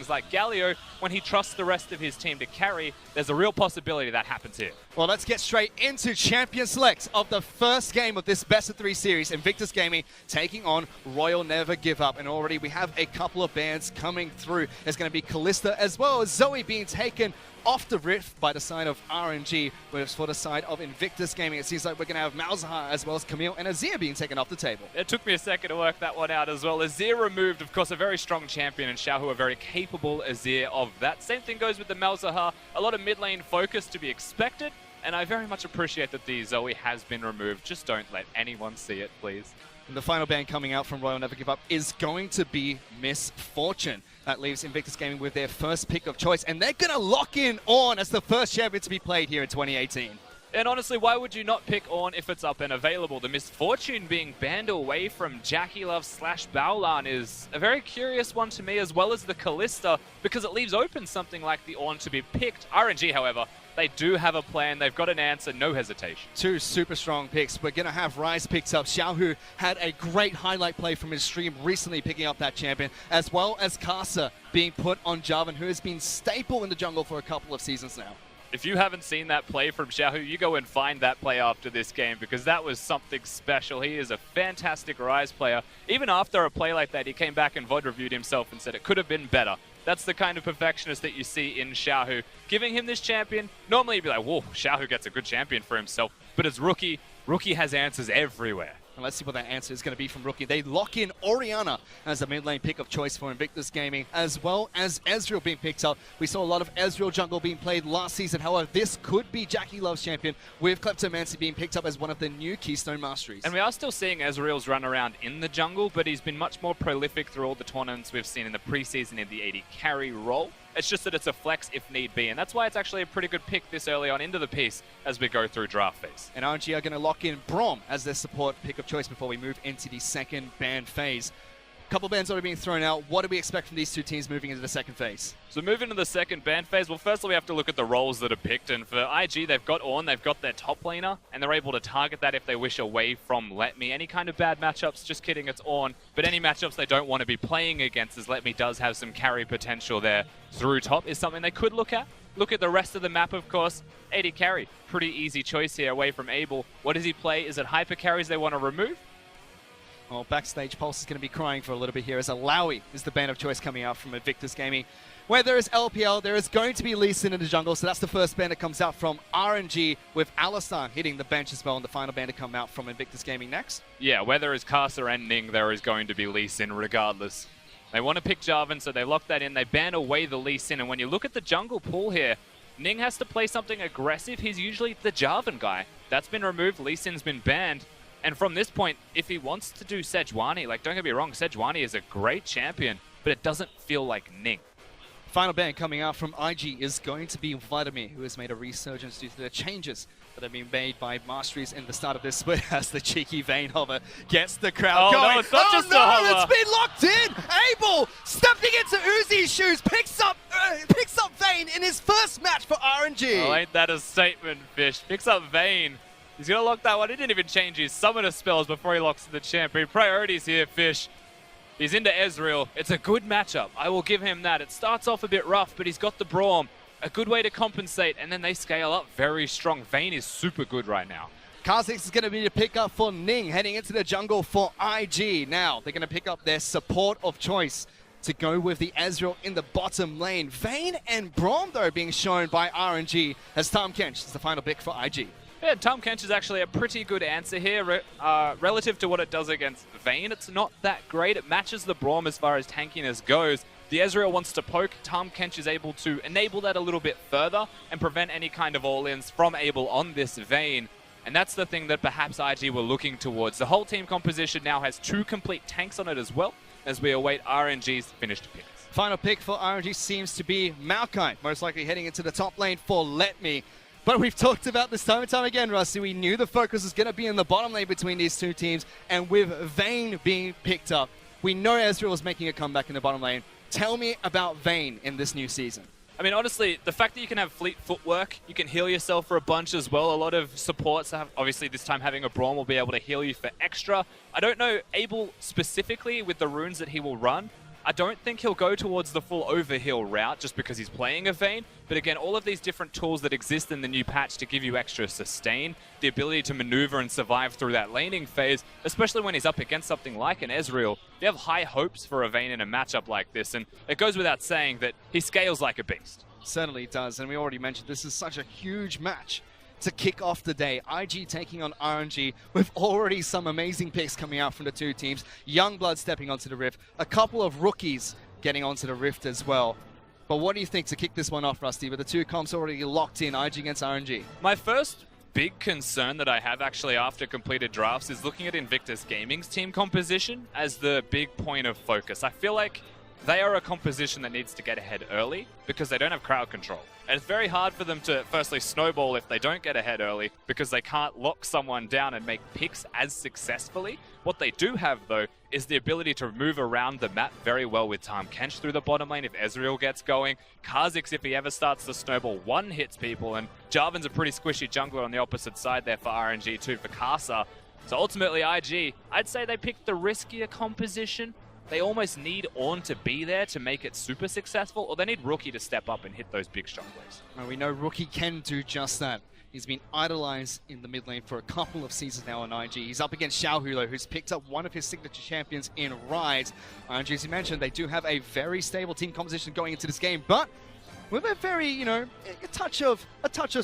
things like Galio, when he trusts the rest of his team to carry, there's a real possibility that happens here. Well, let's get straight into Champion Select of the first game of this Best of 3 series. Invictus Gaming taking on Royal Never Give Up. And already we have a couple of bans coming through. There's going to be Callista as well as Zoe being taken off the rift by the side of RNG, whereas for the side of Invictus Gaming, it seems like we're going to have Malzahar as well as Camille and Azir being taken off the table. It took me a second to work that one out as well. Azir removed, of course, a very strong champion, and Xiaohu a very capable Azir of that. Same thing goes with the Malzahar. A lot of mid lane focus to be expected, and I very much appreciate that the Zoe has been removed. Just don't let anyone see it, please. And the final ban coming out from Royal Never Give Up is going to be Misfortune. That leaves Invictus Gaming with their first pick of choice, and they're going to lock in Ornn as the first champion to be played here in 2018. And honestly, why would you not pick Ornn if it's up and available? The Misfortune being banned away from Jackie Love / Baolan is a very curious one to me, as well as the Callista, because it leaves open something like the Ornn to be picked. RNG, however, they do have a plan. They've got an answer, no hesitation. Two super strong picks. We're going to have Ryze picked up. Xiaohu had a great highlight play from his stream recently picking up that champion, as well as Kasa being put on Jarvan, who has been staple in the jungle for a couple of seasons now. If you haven't seen that play from Xiaohu, you go and find that play after this game, because that was something special. He is a fantastic Ryze player. Even after a play like that, he came back and VOD reviewed himself and said it could have been better. That's the kind of perfectionist that you see in Xiaohu. Giving him this champion, normally you'd be like, whoa, Xiaohu gets a good champion for himself. But as Rookie has answers everywhere. And let's see what that answer is going to be from Rookie. They lock in Orianna as the mid lane pick of choice for Invictus Gaming, as well as Ezreal being picked up. We saw a lot of Ezreal jungle being played last season. However, this could be Jackie Love's champion, with Kleptomancy being picked up as one of the new Keystone Masteries. And we are still seeing Ezreal's run around in the jungle, but he's been much more prolific through all the tournaments we've seen in the preseason in the AD carry role. It's just that it's a flex if need be, and that's why it's actually a pretty good pick this early on into the piece as we go through draft phase. And RNG are going to lock in Braum as their support pick of choice before we move into the second ban phase. A couple bans already being thrown out. What do we expect from these two teams moving into the second phase? So moving to the second ban phase, well, firstly we have to look at the roles that are picked, and for IG, they've got Ornn, they've got their top laner, and they're able to target that if they wish away from Let Me. Any kind of bad matchups, just kidding, it's Ornn, but any matchups they don't want to be playing against, as Let Me does have some carry potential there through top, is something they could look at. Look at the rest of the map, of course. AD carry, pretty easy choice here away from Abel. What does he play? Is it hyper carries they want to remove? Well, backstage Pulse is going to be crying for a little bit here, as Alawi is the ban of choice coming out from Invictus Gaming. Where there is LPL, there is going to be Lee Sin in the jungle, so that's the first ban that comes out from RNG, with Alistar hitting the bench as well, and the final ban to come out from Invictus Gaming next. Yeah, where there is Kasa and Ning, there is going to be Lee Sin regardless. They want to pick Jarvan, so they lock that in. They ban away the Lee Sin, and when you look at the jungle pool here, Ning has to play something aggressive. He's usually the Jarvan guy. That's been removed. Lee Sin's been banned. And from this point, if he wants to do Sejuani, like, don't get me wrong, Sejuani is a great champion, but it doesn't feel like Ning. Final ban coming out from IG is going to be Vladimir, who has made a resurgence due to the changes that have been made by Masteries in the start of this split, as the cheeky Vayne hover gets the crowd going. No, it's not just a hover. It's been locked in! Abel stepping into Uzi's shoes, picks up Vayne in his first match for RNG. Oh, ain't that a statement, Fish? Picks up Vayne. He's going to lock that one. He didn't even change his summoner spells before he locks the champion. Priorities here, Fish. He's into Ezreal. It's a good matchup. I will give him that. It starts off a bit rough, but he's got the Braum. A good way to compensate, and then they scale up very strong. Vayne is super good right now. Kha'Zix is going to be the pickup for Ning, heading into the jungle for IG. Now, they're going to pick up their support of choice to go with the Ezreal in the bottom lane. Vayne and Braum, though, being shown by RNG as Tahm Kench is the final pick for IG. Yeah, Tahm Kench is actually a pretty good answer here. Relative to what it does against Vayne, it's not that great. It matches the Braum as far as tankiness goes. The Ezreal wants to poke. Tahm Kench is able to enable that a little bit further and prevent any kind of all-ins from Abel on this Vayne. And that's the thing that perhaps IG were looking towards. The whole team composition now has 2 complete tanks on it as well, as we await RNG's finished picks. Final pick for RNG seems to be Maokai, most likely heading into the top lane for Let Me. But we've talked about this time and time again, Rusty. We knew the focus was going to be in the bottom lane between these two teams, and with Vayne being picked up, we know Ezreal is making a comeback in the bottom lane. Tell me about Vayne in this new season. I mean, honestly, the fact that you can have fleet footwork, you can heal yourself for a bunch as well. A lot of supports, obviously this time having a Braum will be able to heal you for extra. I don't know Abel specifically with the runes that he will run. I don't think he'll go towards the full overheal route just because he's playing a Vayne, but again, all of these different tools that exist in the new patch to give you extra sustain, the ability to maneuver and survive through that laning phase, especially when he's up against something like an Ezreal, you have high hopes for a Vayne in a matchup like this, and it goes without saying that he scales like a beast. Certainly does, and we already mentioned this is such a huge match to kick off the day. IG taking on RNG with already some amazing picks coming out from the two teams. Youngblood stepping onto the Rift, a couple of rookies getting onto the Rift as well. But what do you think to kick this one off, Rusty, with the two comps already locked in, IG against RNG? My first big concern that I have actually after completed drafts is looking at Invictus Gaming's team composition as the big point of focus. I feel like they are a composition that needs to get ahead early because they don't have crowd control. And it's very hard for them to firstly snowball if they don't get ahead early because they can't lock someone down and make picks as successfully. What they do have though is the ability to move around the map very well with Tahm Kench through the bottom lane if Ezreal gets going. Kha'Zix, if he ever starts to snowball, one hits people, and Jarvan's a pretty squishy jungler on the opposite side there for RNG too for Kasa. So ultimately IG, I'd say they picked the riskier composition. They almost need Ornn to be there to make it super successful, or they need Rookie to step up and hit those big strong plays. And we know Rookie can do just that. He's been idolized in the mid lane for a couple of seasons now on IG. He's up against Xiaohu, though, who's picked up one of his signature champions in Rise. RNG, as you mentioned, they do have a very stable team composition going into this game, but with a very, you know, a touch of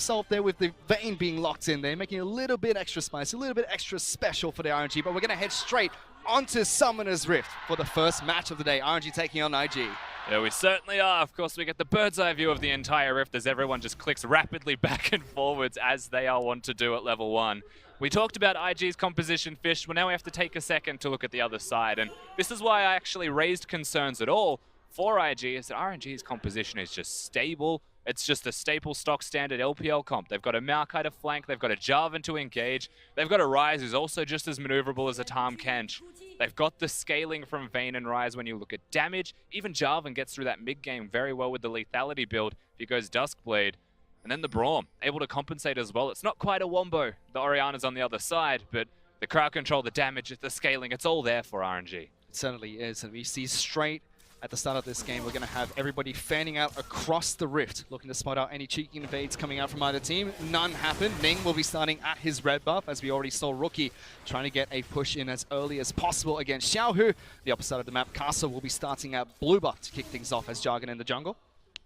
salt there with the Vayne being locked in there, making it a little bit extra spicy, a little bit extra special for the RNG, but we're going to head straight onto Summoner's Rift for the first match of the day. RNG taking on IG. Yeah, we certainly are. Of course, we get the bird's eye view of the entire Rift as everyone just clicks rapidly back and forwards as they are wont to do at level 1. We talked about IG's composition, Fish. Well, now we have to take a second to look at the other side. And this is why I actually raised concerns at all for IG, is that RNG's composition is just stable. It's just a staple stock standard LPL comp. They've got a Maokai to flank, they've got a Jarvan to engage, they've got a Ryze who's also just as maneuverable as a Tahm Kench. They've got the scaling from Vayne and Ryze when you look at damage. Even Jarvan gets through that mid-game very well with the lethality build if he goes Duskblade. And then the Braum, able to compensate as well. It's not quite a wombo. The Orianna's on the other side, but the crowd control, the damage, the scaling, it's all there for RNG. It certainly is, and we see straight at the start of this game, we're going to have everybody fanning out across the Rift, looking to spot out any cheeky invades coming out from either team. None happen. Ning will be starting at his red buff, as we already saw Rookie trying to get a push in as early as possible against Xiaohu. The opposite side of the map, Kasa will be starting at blue buff to kick things off as Jargon in the jungle.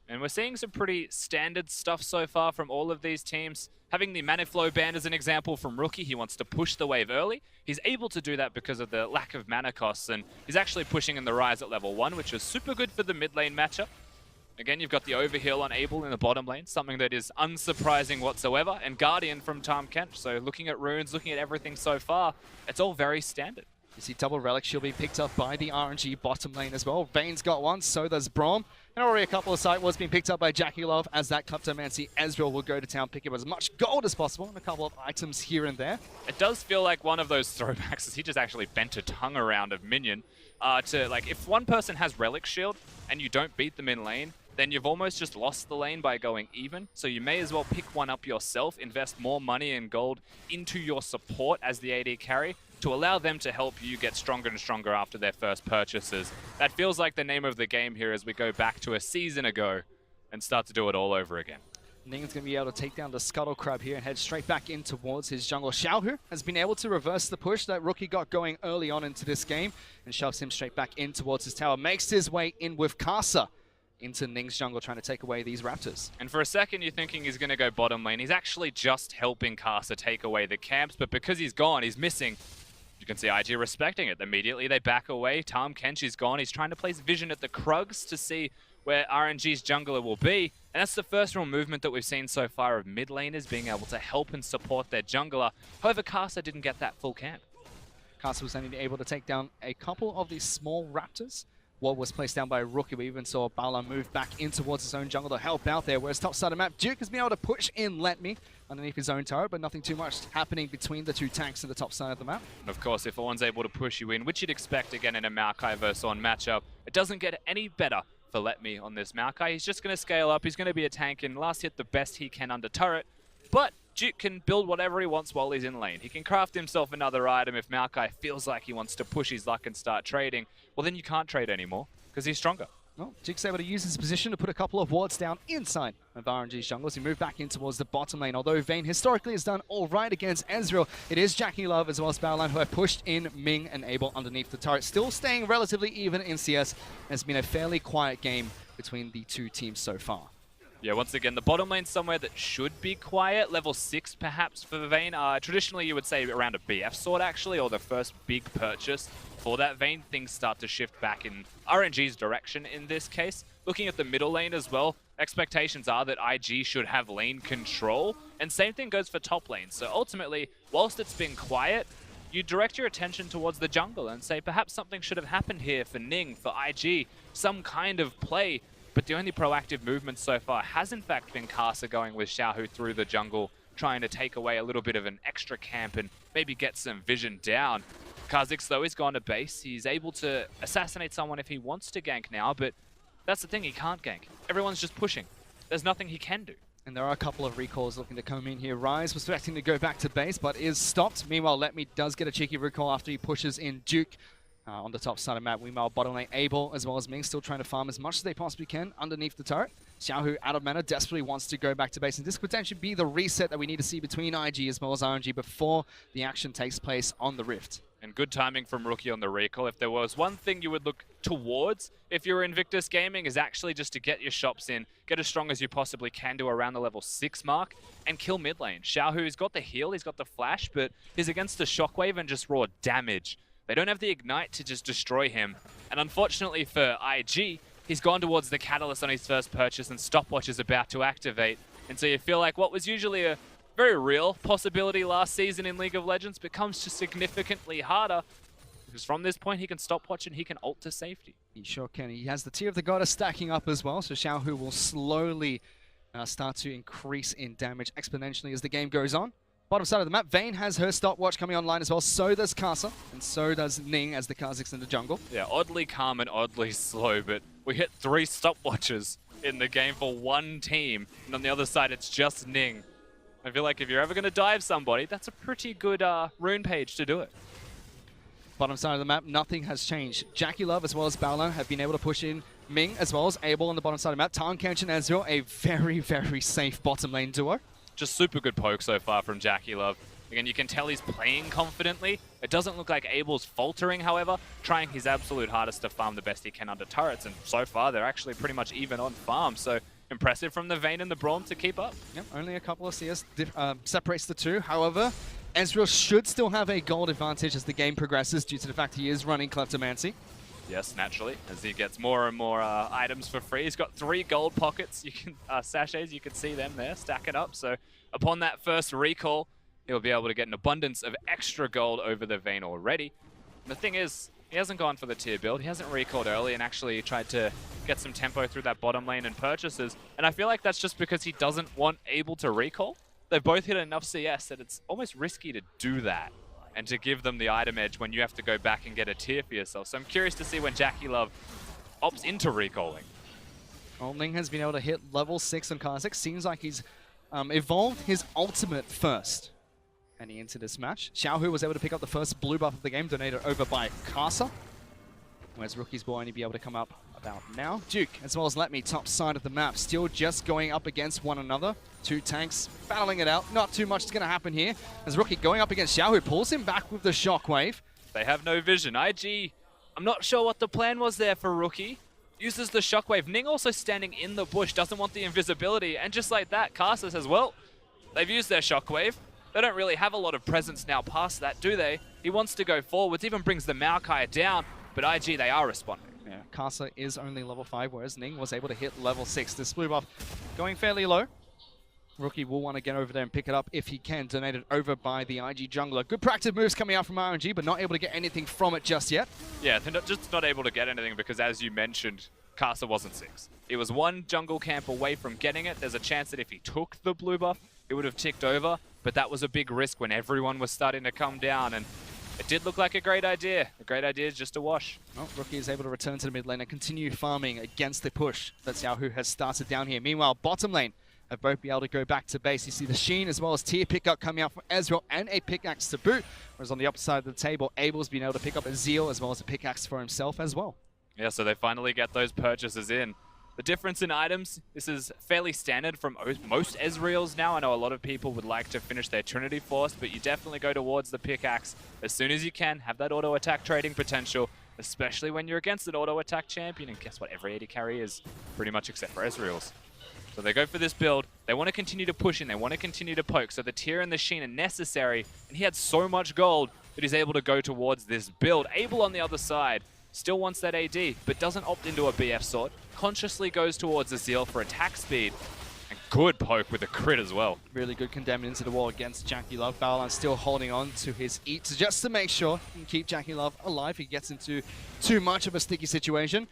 And we're seeing some pretty standard stuff so far from all of these teams. Having the mana flow ban as an example from Rookie, he wants to push the wave early. He's able to do that because of the lack of mana costs, and he's actually pushing in the Ryze at level 1, which is super good for the mid lane matchup. Again, you've got the overheal on Abel in the bottom lane, something that is unsurprising whatsoever, and Guardian from Tahm Kench. So looking at runes, looking at everything so far, it's all very standard. You see double relic, she'll be picked up by the RNG bottom lane as well. Vayne's got one, so does Braum. And already a couple of sight was being picked up by Jackie Love as that Kleptomancy Ezreal will go to town, pick up as much gold as possible and a couple of items here and there. It does feel like one of those throwbacks as he just actually bent a tongue around of Minion to, like, if one person has Relic Shield and you don't beat them in lane, then you've almost just lost the lane by going even. So you may as well pick one up yourself, invest more money and gold into your support as the AD carry to allow them to help you get stronger and stronger after their first purchases. That feels like the name of the game here as we go back to a season ago and start to do it all over again. Ning's going to be able to take down the Scuttle Crab here and head straight back in towards his jungle. Xiaohu has been able to reverse the push that Rookie got going early on into this game and shoves him straight back in towards his tower. Makes his way in with Kasa into Ning's jungle, trying to take away these Raptors. And for a second, you're thinking he's going to go bottom lane. He's actually just helping Kasa take away the camps, but because he's gone, he's missing. You can see IG respecting it. Immediately, they back away. Tahm Kench is gone. He's trying to place vision at the Krugs to see where RNG's jungler will be. And that's the first real movement that we've seen so far of mid laners being able to help and support their jungler. However, Kasa didn't get that full camp. Kasa was only able to take down a couple of these small Raptors. What was placed down by Rookie. We even saw Bala move back in towards his own jungle to help out there. Whereas top side of the map, Duke has been able to push in Let Me underneath his own turret, but nothing too much happening between the two tanks at the top side of the map. And of course, if Ornn's able to push you in, which you'd expect again in a Maokai versus Ornn matchup, it doesn't get any better for Let Me on this Maokai. He's just going to scale up. He's going to be a tank and last hit the best he can under turret. But Duke can build whatever he wants while he's in lane. He can craft himself another item if Maokai feels like he wants to push his luck and start trading. Well, then you can't trade anymore, because he's stronger. Well, Duke's able to use his position to put a couple of wards down inside of RNG's jungle as he moved back in towards the bottom lane. Although Vayne historically has done all right against Ezreal, it is JackeyLove as well as Battleline who have pushed in Ming and Abel underneath the turret. Still staying relatively even in CS. It's been a fairly quiet game between the two teams so far. Yeah, once again, the bottom lane's somewhere that should be quiet. Level 6, perhaps, for Vayne. Traditionally, you would say around a BF sword, actually, or the first big purchase for that Vayne. Things start to shift back in RNG's direction in this case. Looking at the middle lane as well, expectations are that IG should have lane control, and same thing goes for top lane. So ultimately, whilst it's been quiet, you direct your attention towards the jungle and say perhaps something should have happened here for Ning, for IG, some kind of play. But the only proactive movement so far has in fact been Karsa going with Xiaohu through the jungle, trying to take away a little bit of an extra camp and maybe get some vision down. Kha'Zix, though, is gone to base. He's able to assassinate someone if he wants to gank now, but that's the thing, he can't gank. Everyone's just pushing. There's nothing he can do. And there are a couple of recalls looking to come in here. Rise was expecting to go back to base, but is stopped. Meanwhile, Let Me does get a cheeky recall after he pushes in Duke. On the top side of the map. Meanwhile, bottom lane Abel as well as Ming still trying to farm as much as they possibly can underneath the turret. Xiaohu out of mana, desperately wants to go back to base, and this could potentially be the reset that we need to see between IG as well as RNG before the action takes place on the Rift. And good timing from Rookie on the recall. If there was one thing you would look towards if you're Invictus Gaming is actually just to get your shops in, get as strong as you possibly can to around the level 6 mark, and kill mid lane. Xiaohu's got the heal, he's got the flash, but he's against the shockwave and just raw damage. They don't have the Ignite to just destroy him. And unfortunately for IG, he's gone towards the Catalyst on his first purchase and Stopwatch is about to activate. And so you feel like what was usually a very real possibility last season in League of Legends becomes just significantly harder. Because from this point, he can Stopwatch and he can ult to safety. He sure can. He has the Tear of the Goddess stacking up as well, so Xiaohu will slowly start to increase in damage exponentially as the game goes on. Bottom side of the map, Vayne has her stopwatch coming online as well. So does Karsa, and so does Ning as the Kha'Zix in the jungle. Yeah, oddly calm and oddly slow, but we hit 3 stopwatches in the game for one team, and on the other side, it's just Ning. I feel like if you're ever going to dive somebody, that's a pretty good rune page to do it. Bottom side of the map, nothing has changed. JackeyLove as well as Battleline have been able to push in Ming as well as Abel on the bottom side of the map. Tahm Kench and Ezreal, a very, very safe bottom lane duo. Just super good poke so far from JackeyLove. Again, you can tell he's playing confidently. It doesn't look like Abel's faltering, however, trying his absolute hardest to farm the best he can under turrets, and so far they're actually pretty much even on farm, so impressive from the Vayne and the Braum to keep up. Yep, only a couple of CS separates the two. However, Ezreal should still have a gold advantage as the game progresses due to the fact he is running Kleptomancy. Yes, naturally, as he gets more and more items for free. He's got 3 gold pockets, you can sachets, you can see them there, stacking up. So upon that first recall, he'll be able to get an abundance of extra gold over the Vayne already. And the thing is, he hasn't gone for the tier build. He hasn't recalled early and actually tried to get some tempo through that bottom lane and purchases. And I feel like that's just because he doesn't want Abel to recall. They've both hit enough CS that it's almost risky to do that and to give them the item edge when you have to go back and get a tier for yourself. So I'm curious to see when JackeyLove opts into recalling. Well, Ning has been able to hit level 6 on Kha'Zix. Seems like he's evolved his ultimate first. And he entered this match. Xiaohu was able to pick up the first blue buff of the game, donated over by Karsa. Whereas Rookies will only be able to come up about now. Duke, as well as Let Me, top side of the map, still just going up against one another. 2 tanks battling it out. Not too much is going to happen here. As Rookie going up against Xiaohu, pulls him back with the shockwave. They have no vision. IG, I'm not sure what the plan was there for Rookie. Uses the shockwave. Ning also standing in the bush, doesn't want the invisibility. And just like that, Karsa says, well, they've used their shockwave. They don't really have a lot of presence now past that, do they? He wants to go forwards, even brings the Maokai down, but IG, they are responding. Yeah, Karsa is only level 5, whereas Ning was able to hit level 6. This blue buff going fairly low. Rookie will want to get over there and pick it up if he can. Donated over by the IG jungler. Good proactive moves coming out from RNG, but not able to get anything from it just yet. Yeah, they're just not able to get anything because, as you mentioned, Karsa wasn't 6. He was 1 jungle camp away from getting it. There's a chance that if he took the blue buff, it would have ticked over, but that was a big risk when everyone was starting to come down, and it did look like a great idea. A great idea is just a wash. Well, Rookie is able to return to the mid lane and continue farming against the push that Xiaohu has started down here. Meanwhile, bottom lane have both be able to go back to base. You see the Sheen as well as tier pickup coming out from Ezreal and a pickaxe to boot. Whereas on the opposite side of the table, Abel's been able to pick up a Zeal as well as a pickaxe for himself as well. Yeah, so they finally get those purchases in. The difference in items, this is fairly standard from most Ezreals now. I know a lot of people would like to finish their Trinity Force, but you definitely go towards the pickaxe as soon as you can. Have that auto attack trading potential, especially when you're against an auto attack champion. And guess what? Every AD carry is pretty much except for Ezreals. So they go for this build. They want to continue to push in. They want to continue to poke. So the Tear and the Sheen are necessary. And he had so much gold that he's able to go towards this build. Abel on the other side still wants that AD, but doesn't opt into a BF sword. Consciously goes towards the Zeal for attack speed. And good poke with a crit as well. Really good condemned into the wall against JackeyLove. Battleline still holding on to his eats just to make sure he can keep JackeyLove alive. He gets into too much of a sticky situation.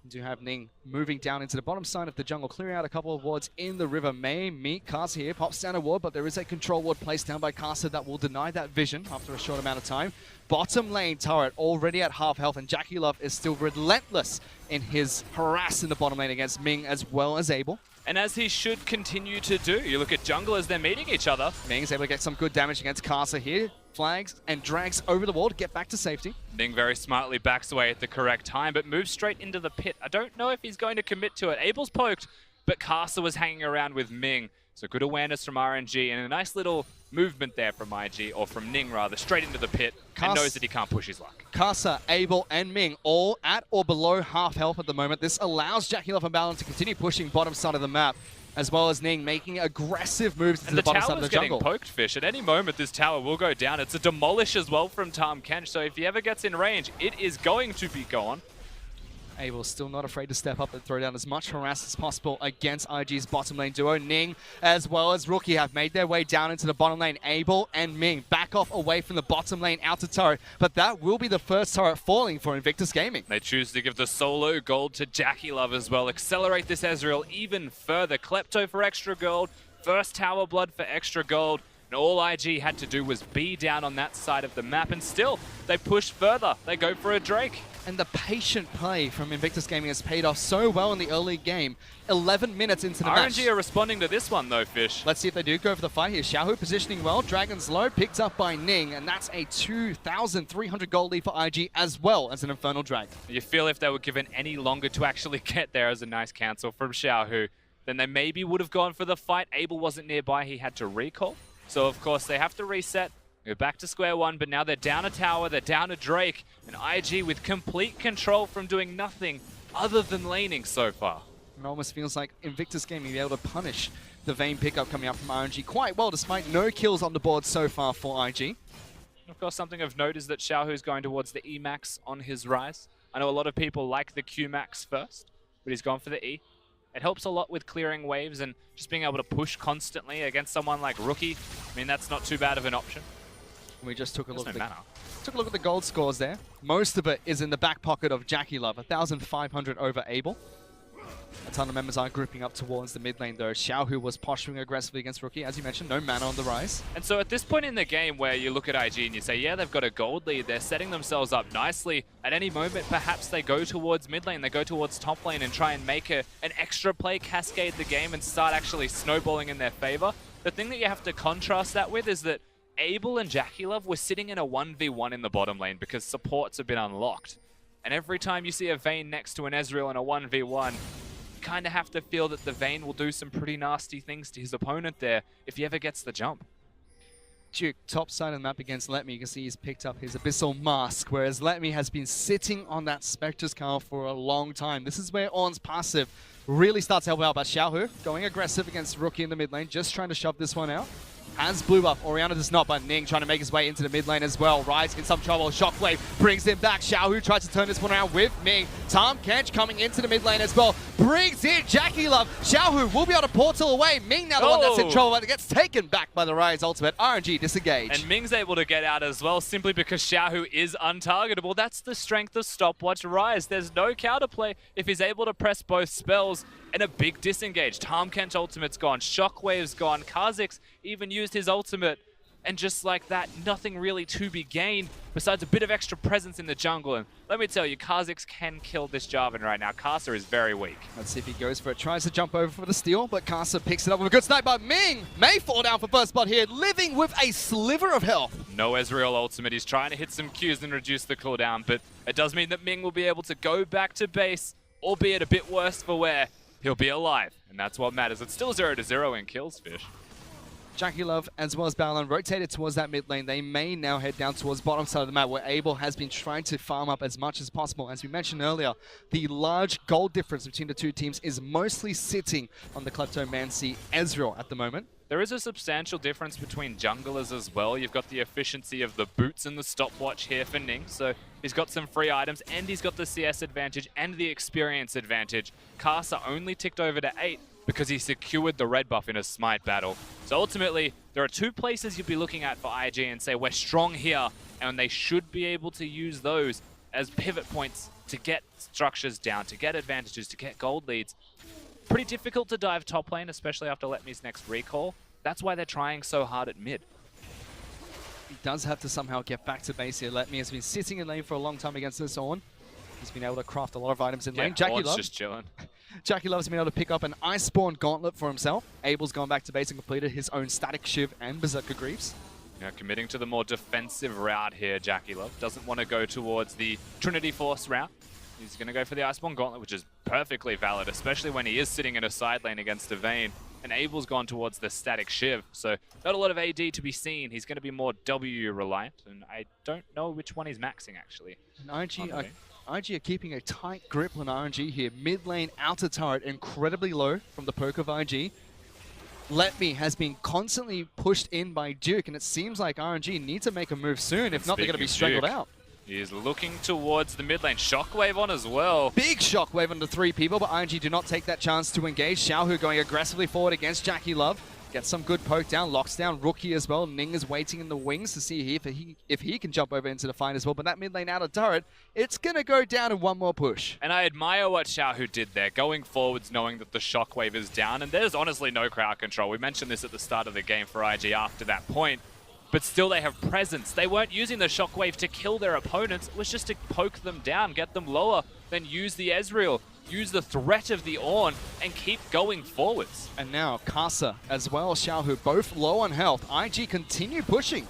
We do have Ning moving down into the bottom side of the jungle, clearing out a couple of wards in the river. May meet Kasa here, pops down a ward, but there is a control ward placed down by Kasa that will deny that vision after a short amount of time. Bottom lane turret already at half health, and JackeyLove is still relentless in his harass in the bottom lane against Ming as well as Abel. And as he should continue to do. You look at jungle as they're meeting each other. Ming's able to get some good damage against Kasa here. Flags and drags over the wall to get back to safety. Ning very smartly backs away at the correct time, but moves straight into the pit. I don't know if he's going to commit to it. Abel's poked, but Kasa was hanging around with Ming. So good awareness from RNG and a nice little movement there from IG, or from Ning rather, straight into the pit and knows that he can't push his luck. Kasa, Abel, and Ming all at or below half health at the moment. This allows JackeyLove and Battleline to continue pushing bottom side of the map, as well as Ning making aggressive moves to the bottom side of the jungle. And the tower's getting poked, Fish. At any moment, this tower will go down. It's a demolish as well from Tahm Kench, so if he ever gets in range, it is going to be gone. Abel still not afraid to step up and throw down as much harass as possible against IG's bottom lane duo. Ning as well as Rookie have made their way down into the bottom lane. Abel and Ming back off away from the bottom lane out to turret, but that will be the first turret falling for Invictus Gaming. They choose to give the solo gold to JackeyLove as well. Accelerate this Ezreal even further. Klepto for extra gold, first tower blood for extra gold. And all IG had to do was be down on that side of the map, and still, they push further. They go for a Drake. And the patient play from Invictus Gaming has paid off so well in the early game. 11 minutes into the match. RNG are responding to this one though, Fish. Let's see if they do go for the fight here. Xiaohu positioning well. Dragon's Low picked up by Ning, and that's a 2,300 gold lead for IG as well as an Infernal Drag. You feel if they were given any longer to actually get there as a nice cancel from Xiaohu, then they maybe would have gone for the fight. Abel wasn't nearby. He had to recall. So, of course, they have to reset, go back to square one, but now they're down a tower, they're down a Drake, and IG with complete control from doing nothing other than laning so far. It almost feels like Invictus Gaming be able to punish the Vayne pickup coming up from RNG quite well, despite no kills on the board so far for IG. Of course, something of note is that Xiaohu's going towards the E-Max on his rise. I know a lot of people like the Q-Max first, but he's gone for the E. It helps a lot with clearing waves and just being able to push constantly against someone like Rookie. I mean, that's not too bad of an option. We just took a look at the gold scores there. Most of it is in the back pocket of JackeyLove, 1,500 over Abel. A ton of members are grouping up towards the mid lane though. Xiaohu was posturing aggressively against Rookie. As you mentioned, no mana on the rise. And so at this point in the game where you look at IG and you say, yeah, they've got a gold lead, they're setting themselves up nicely. At any moment, perhaps they go towards mid lane, they go towards top lane and try and make an extra play, cascade the game and start actually snowballing in their favor. The thing that you have to contrast that with is that Abel and JackeyLove were sitting in a 1v1 in the bottom lane because supports have been unlocked. And every time you see a Vayne next to an Ezreal in a 1v1, kind of have to feel that the Vayne will do some pretty nasty things to his opponent there if he ever gets the jump. Duke, top side of the map against Let Me. You can see he's picked up his Abyssal Mask, whereas Let Me has been sitting on that Spectre's Carl for a long time. This is where Ornn's passive really starts to help out, but Xiaohu going aggressive against Rookie in the mid lane, just trying to shove this one out. Has blue buff. Orianna does not, but Ning trying to make his way into the mid lane as well. Rise in some trouble. Shockwave brings him back. Xiaohu tries to turn this one around with Ming. Tahm Kench coming into the mid lane as well. Brings in JackeyLove. Xiaohu will be able to portal away. Ming now the one that's in trouble, but it gets taken back by the Rise ultimate. RNG disengage. And Ming's able to get out as well simply because Xiaohu is untargetable. That's the strength of Stopwatch Rise. There's no counterplay if he's able to press both spells. And a big disengage. Tahm Kench ultimate's gone. Shockwave's gone. Kha'Zix even used his ultimate. And just like that, nothing really to be gained besides a bit of extra presence in the jungle. And let me tell you, Kha'Zix can kill this Jarvan right now. Kasa is very weak. Let's see if he goes for it. Tries to jump over for the steal, but Kasa picks it up with a good snipe. But Ming may fall down for first blood here, living with a sliver of health. No Ezreal ultimate. He's trying to hit some Qs and reduce the cooldown, but it does mean that Ming will be able to go back to base, albeit a bit worse for wear. He'll be alive, and that's what matters. It's still 0-0 in kills, Fish. JackeyLove as well as Balan rotated towards that mid lane. They may now head down towards bottom side of the map where Abel has been trying to farm up as much as possible. As we mentioned earlier, the large gold difference between the two teams is mostly sitting on the Kleptomancy Ezreal at the moment. There is a substantial difference between junglers as well. You've got the efficiency of the boots and the stopwatch here for Ning, so he's got some free items, and he's got the CS advantage and the experience advantage. Karsa only ticked over to 8 because he secured the red buff in a smite battle. So ultimately, there are two places you'd be looking at for IG and say, we're strong here, and they should be able to use those as pivot points to get structures down, to get advantages, to get gold leads. Pretty difficult to dive top lane, especially after Letme's next recall. That's why they're trying so hard at mid. He does have to somehow get back to base here. Letme has been sitting in lane for a long time against this Ornn. He's been able to craft a lot of items in lane. JackeyLove just chilling. JackeyLove's been able to pick up an Iceborne Gauntlet for himself. Abel's gone back to base and completed his own Static Shiv and Berserker Greaves. Now committing to the more defensive route here, JackeyLove. Doesn't want to go towards the Trinity Force route. He's going to go for the Iceborne Gauntlet, which is perfectly valid, especially when he is sitting in a side lane against a Vayne. And Abel's gone towards the Static Shiv, so not a lot of AD to be seen. He's going to be more W reliant, and I don't know which one he's maxing, actually. And IG are keeping a tight grip on RNG here. Mid lane outer turret, incredibly low from the poke of IG. Letme has been constantly pushed in by Duke, and it seems like RNG need to make a move soon. If not, they're going to be strangled out. He is looking towards the mid lane. Shockwave on as well. Big shockwave onto 3 people, but ING do not take that chance to engage. Xiaohu going aggressively forward against JackeyLove. Gets some good poke down, locks down Rookie as well. Ning is waiting in the wings to see if he can jump over into the fight as well. But that mid lane out of turret, it's going to go down in one more push. And I admire what Xiaohu did there, going forwards knowing that the shockwave is down. And there's honestly no crowd control. We mentioned this at the start of the game for IG after that point. But still they have presence. They weren't using the shockwave to kill their opponents. It was just to poke them down, get them lower, then use the Ezreal, use the threat of the Ornn, and keep going forwards. And now Karsa as well, Xiaohu, both low on health. IG continue pushing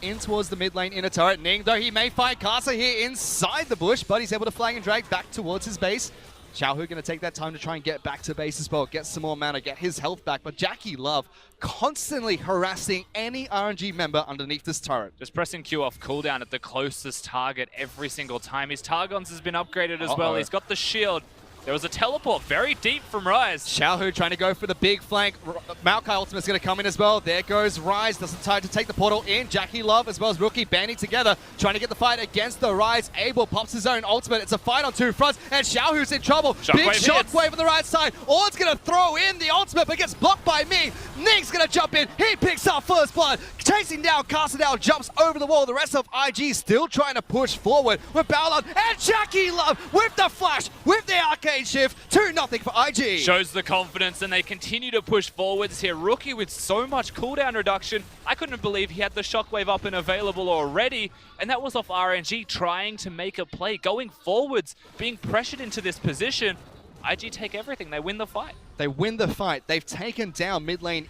in towards the mid lane inner turret. Ning, though, he may find Karsa here inside the bush, but he's able to flag and drag back towards his base. Xiaohu going to take that time to try and get back to base as well, get some more mana, get his health back. But JackeyLove constantly harassing any RNG member underneath this turret. Just pressing Q off cooldown at the closest target every single time. His Targons has been upgraded as well. He's got the shield. There was a teleport very deep from Rise. Xiaohu trying to go for the big flank. Maokai ultimate's going to come in as well. There goes Rise. Doesn't time to take the portal in. JackeyLove as well as Rookie banding together, trying to get the fight against the Rise. Abel pops his own ultimate. It's a fight on 2 fronts, and Xiaohu's in trouble. Big shockwave on the right side. Ornn's going to throw in the ultimate, but gets blocked by Ming. Ning's going to jump in. He picks up first blood. Chasing down, Karsa down, jumps over the wall. The rest of IG still trying to push forward with Balan and JackeyLove with the flash, with the arcade shift. 2-0 for IG. Shows the confidence, and they continue to push forwards here. Rookie with so much cooldown reduction. I couldn't believe he had the shockwave up and available already, and that was off RNG trying to make a play, going forwards, being pressured into this position. IG take everything. They win the fight. They win the fight. They've taken down mid lane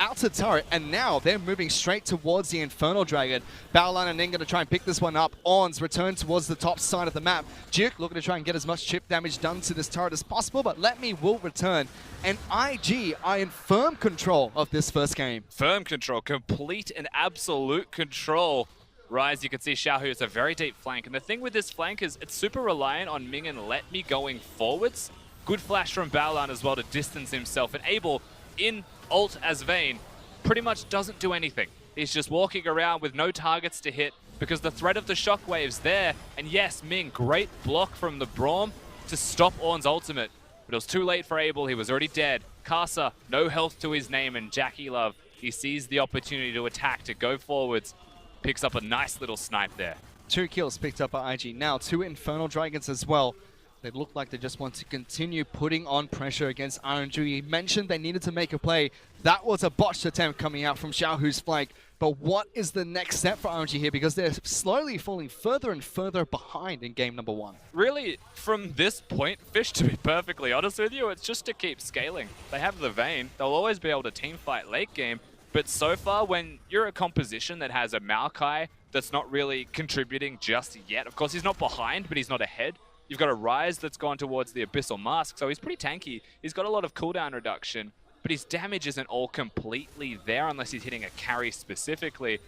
outer turret, and now they're moving straight towards the Infernal Dragon. Baolan and Ning going to try and pick this one up. Ornn's return towards the top side of the map. Duke looking to try and get as much chip damage done to this turret as possible, but Letme will return. And IG are in firm control of this first game. Firm control, complete and absolute control. Rise, you can see Xiaohu, it's a very deep flank. And the thing with this flank is it's super reliant on Ming and Letme going forwards. Good flash from Baolan as well to distance himself. And Abel in ult as Vayne pretty much doesn't do anything. He's just walking around with no targets to hit because the threat of the shockwave's there. And yes, Ming, great block from the Braum to stop Ornn's ultimate. But it was too late for Abel. He was already dead. Karsa, no health to his name, and JackeyLove, he sees the opportunity to attack, to go forwards. Picks up a nice little snipe there. 2 kills picked up by IG. Now 2 Infernal Dragons as well. They look like they just want to continue putting on pressure against RNG. He mentioned they needed to make a play. That was a botched attempt coming out from Xiaohu's flank. But what is the next step for RNG here? Because they're slowly falling further and further behind in game number 1. Really, from this point, Fish, to be perfectly honest with you, it's just to keep scaling. They have the Vayne. They'll always be able to team fight late game. But so far, when you're a composition that has a Maokai that's not really contributing just yet, of course he's not behind, but he's not ahead. You've got a Rise that's gone towards the Abyssal Mask, so he's pretty tanky. He's got a lot of cooldown reduction, but his damage isn't all completely there unless he's hitting a carry specifically.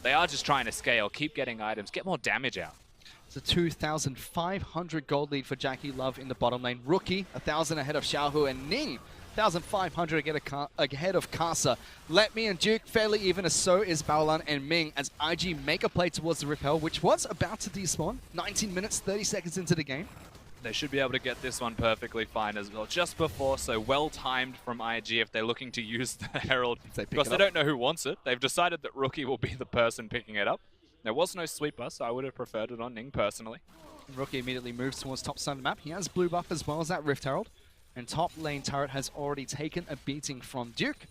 They are just trying to scale, keep getting items, get more damage out. It's a 2,500 gold lead for Jackie Love in the bottom lane. Rookie, 1,000 ahead of Xiaohu, and Ning, 1,500 ahead of Kasa. Let Me and Duke fairly even, as so is Baolan and Ming, as IG make a play towards the Repel, which was about to despawn. 19 minutes, 30 seconds into the game. They should be able to get this one perfectly fine as well. Just before, so well-timed from IG if they're looking to use the Herald. Because they don't know who wants it. They've decided that Rookie will be the person picking it up. There was no sweeper, so I would have preferred it on Ning personally. Rookie immediately moves towards top side of the map. He has blue buff as well as that Rift Herald. And top lane turret has already taken a beating from Duke.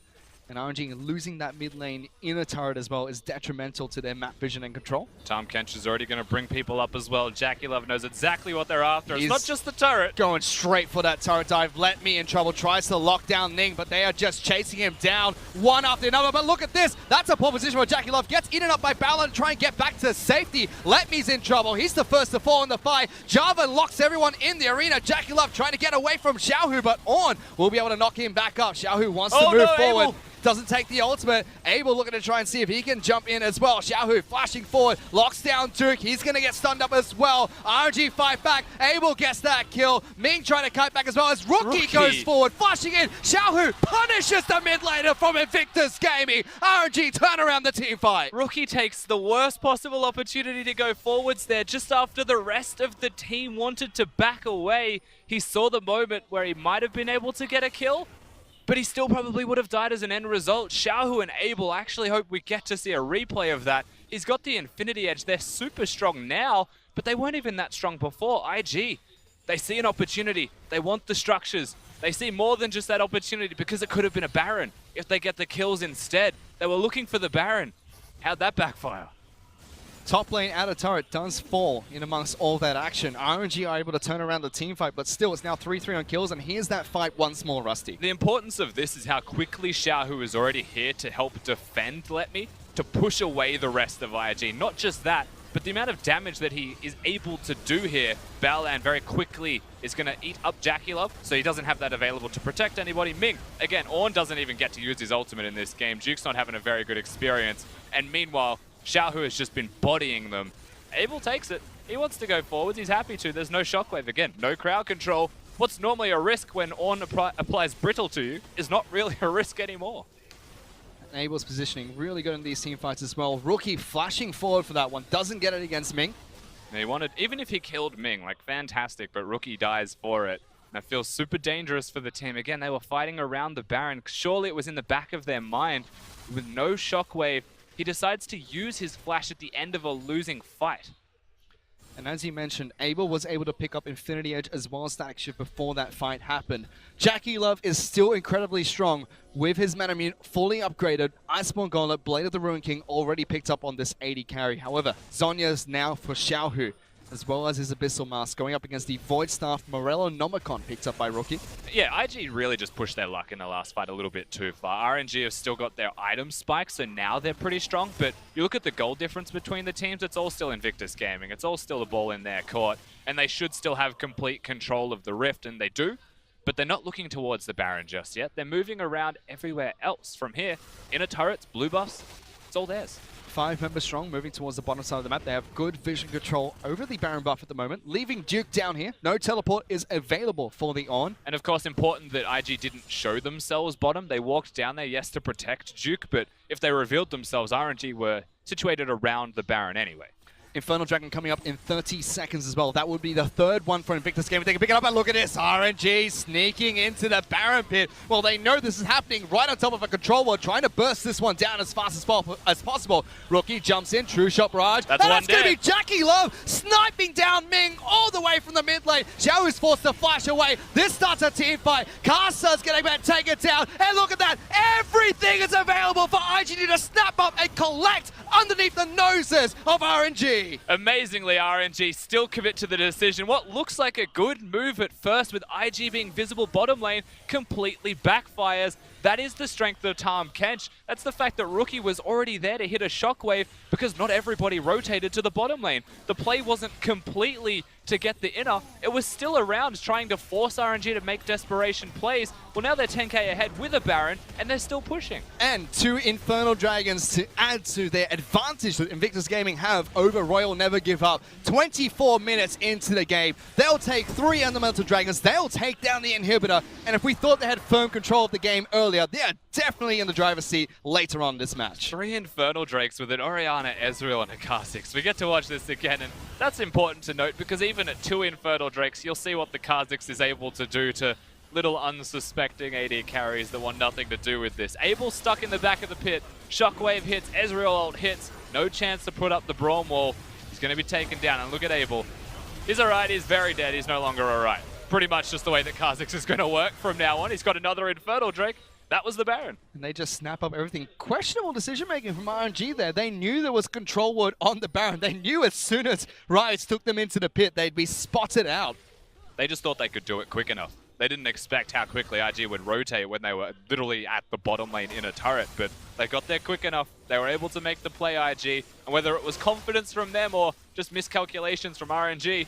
And RNG losing that mid lane inner turret as well is detrimental to their map vision and control. Tom Kench is already going to bring people up as well. Jackie Love knows exactly what they're after. It's not just the turret. Going straight for that turret dive. Let Me in trouble. Tries to lock down Ning, but they are just chasing him down one after another. But look at this. That's a poor position where Jackie Love gets in and up by Baolan to try and get back to safety. Let Me's in trouble. He's the first to fall in the fight. Java locks everyone in the arena. Jackie Love trying to get away from Xiaohu, but Ornn will be able to knock him back up. Xiaohu wants to move forward. Abel doesn't take the ultimate. Abel looking to try and see if he can jump in as well. Xiaohu flashing forward, locks down Duke. He's going to get stunned up as well. RNG fight back. Abel gets that kill. Ming trying to kite back as well as Rookie goes forward, flashing in. Xiaohu punishes the mid laner from Invictus Gaming. RNG turn around the team fight. Rookie takes the worst possible opportunity to go forwards there just after the rest of the team wanted to back away. He saw the moment where he might have been able to get a kill, but he still probably would have died as an end result. Xiaohu and Abel, actually hope we get to see a replay of that. He's got the Infinity Edge. They're super strong now, but they weren't even that strong before. IG, they see an opportunity. They want the structures. They see more than just that opportunity because it could have been a Baron if they get the kills instead. They were looking for the Baron. How'd that backfire? Top lane outer turret does fall in amongst all that action. RNG are able to turn around the team fight, but still it's now 3-3 on kills, and here's that fight once more, Rusty. The importance of this is how quickly Xiaohu is already here to help defend Let Me, to push away the rest of IG. Not just that, but the amount of damage that he is able to do here. Baolan very quickly is going to eat up Jackie Love, so he doesn't have that available to protect anybody. Ming, again, Ornn doesn't even get to use his ultimate in this game. Duke's not having a very good experience, and meanwhile, Xiaohu has just been bodying them. Abel takes it. He wants to go forwards. He's happy to. There's no shockwave. Again, no crowd control. What's normally a risk when Ornn applies brittle to you is not really a risk anymore. And Abel's positioning really good in these team fights as well. Rookie flashing forward for that one. Doesn't get it against Ming. And he wanted, even if he killed Ming, like fantastic, but Rookie dies for it. And that feels super dangerous for the team. Again, they were fighting around the Baron. Surely it was in the back of their mind. With no shockwave, he decides to use his flash at the end of a losing fight. And as you mentioned, Abel was able to pick up Infinity Edge as well as Static Shift before that fight happened. Jackie Love is still incredibly strong with his Manamune fully upgraded. Iceborne Gauntlet, Blade of the Ruin King already picked up on this 80 carry. However, Zhonya's now for Xiaohu, as well as his Abyssal Mask, going up against the Void Staff Morello Nomicon picked up by Rookie. Yeah, IG really just pushed their luck in the last fight a little bit too far. RNG have still got their item spikes, so now they're pretty strong, but you look at the goal difference between the teams, it's all still Invictus Gaming. It's all still a ball in their court, and they should still have complete control of the Rift, and they do, but they're not looking towards the Baron just yet. They're moving around everywhere else. From here, inner turrets, blue buffs, it's all theirs. 5 members strong, moving towards the bottom side of the map. They have good vision control over the Baron buff at the moment, leaving Duke down here. No teleport is available for the Ornn. And of course, important that IG didn't show themselves bottom. They walked down there, yes, to protect Duke, but if they revealed themselves, RNG were situated around the Baron anyway. Infernal Dragon coming up in 30 seconds as well. That would be the third one for Invictus Gaming. They can pick it up, and look at this. RNG sneaking into the Baron pit. Well, they know this is happening right on top of a control ward, trying to burst this one down as fast as possible. Rookie jumps in, true shot barrage. That's going to be Jackie Love sniping down Ming all the way from the mid lane. Xiao is forced to flash away. This starts a team fight. Kasa's getting back, take it down. And look at that. Everything is available for IGD to snap up and collect underneath the noses of RNG. Amazingly, RNG still commit to the decision. What looks like a good move at first with IG being visible bottom lane completely backfires. That is the strength of Tom Kench. That's the fact that Rookie was already there to hit a shockwave because not everybody rotated to the bottom lane. The play wasn't completely to get the inner. It was still around trying to force RNG to make desperation plays. Well, now they're 10k ahead with a Baron, and they're still pushing. And 2 Infernal Dragons to add to their advantage that Invictus Gaming have over Royal Never Give Up. 24 minutes into the game, they'll take 3 Elemental Dragons, they'll take down the inhibitor, and if we thought they had firm control of the game earlier, they are definitely in the driver's seat later on in this match. 3 Infernal Drakes with an Orianna, Ezreal, and a Kha'Zix. We get to watch this again, and that's important to note because even at 2 Infernal Drakes, you'll see what the Kha'Zix is able to do to little unsuspecting AD carries that want nothing to do with this. Abel stuck in the back of the pit. Shockwave hits, Ezreal ult hits. No chance to put up the Braum wall. He's going to be taken down, and look at Abel. He's alright, he's very dead, he's no longer alright. Pretty much just the way that Kha'Zix is going to work from now on. He's got another Infernal Drake. That was the Baron. And they just snap up everything. Questionable decision-making from RNG there. They knew there was control word on the Baron. They knew as soon as Riot took them into the pit, they'd be spotted out. They just thought they could do it quick enough. They didn't expect how quickly IG would rotate when they were literally at the bottom lane in a turret, but they got there quick enough. They were able to make the play IG, and whether it was confidence from them or just miscalculations from RNG,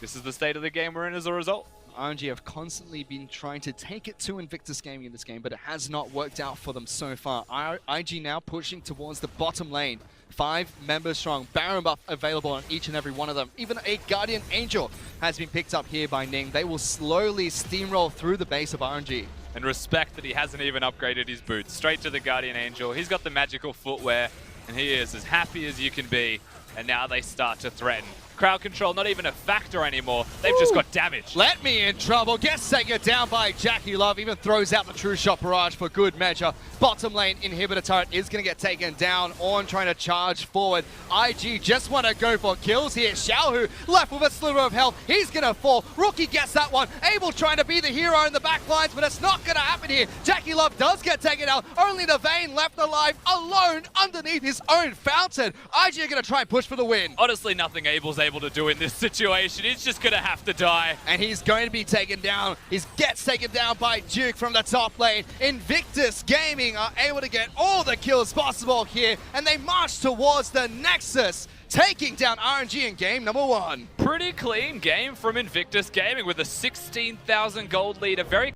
this is the state of the game we're in as a result. RNG have constantly been trying to take it to Invictus Gaming in this game, but it has not worked out for them so far. IG now pushing towards the bottom lane. 5 members strong. Baron buff available on each and every one of them. Even a Guardian Angel has been picked up here by Ning. They will slowly steamroll through the base of RNG. And respect that he hasn't even upgraded his boots. Straight to the Guardian Angel. He's got the magical footwear, and he is as happy as you can be. And now they start to threaten. Crowd control not even a factor anymore. They've just got damage. Let me in trouble. Gets taken down by Jackie Love. Even throws out the True Shot Barrage for good measure. Bottom lane inhibitor turret is going to get taken down. Ornn trying to charge forward. IG just want to go for kills here. Xiaohu left with a sliver of health. He's going to fall. Rookie gets that one. Abel trying to be the hero in the back lines, but it's not going to happen here. Jackie Love does get taken out. Only the Vayne left alive, alone underneath his own fountain. IG are going to try and push for the win. Honestly, nothing Abel's able to do in this situation. He's just going to have to die. And he's going to be taken down. He gets taken down by Duke from the top lane. Invictus Gaming are able to get all the kills possible here, and they march towards the Nexus, taking down RNG in game number 1. Pretty clean game from Invictus Gaming with a 16,000 gold lead. A very